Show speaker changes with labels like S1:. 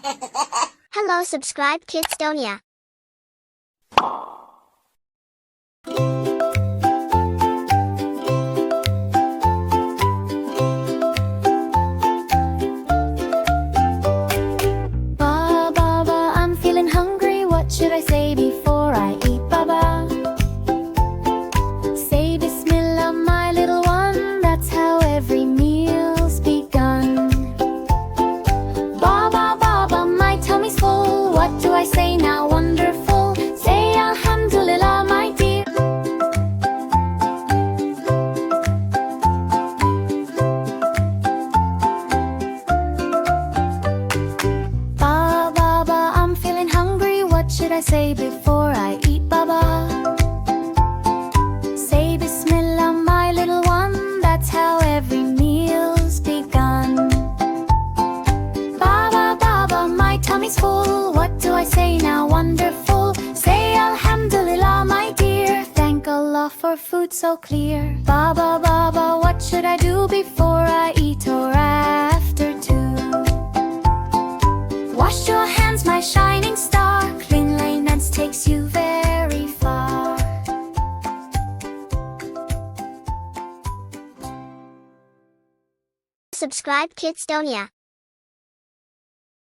S1: Hello, subscribe Ki Duniya.
S2: Baba, I'm feeling hungry. What should I say before I eat, Baba? Say Bismillah, my little one. That's how every meal's begun. Baba, Baba, my tummy's full. What do I say now? Wonderful. Say Alhamdulillah, my dear. Baba, I'm feeling hungry. What should I say before I eat, Baba? Say Bismillah, my little one. That's how every meal's begun. Baba, Baba, my tummy's full. What do I say now? Wonderful. Say Alhamdulillah, my dear. Thank Allah for food so clear. Baba, Baba, what should I do before I eat or after too? Wash your hands, my shining star. Cleanliness takes you very far.
S1: Subscribe Ki Duniya.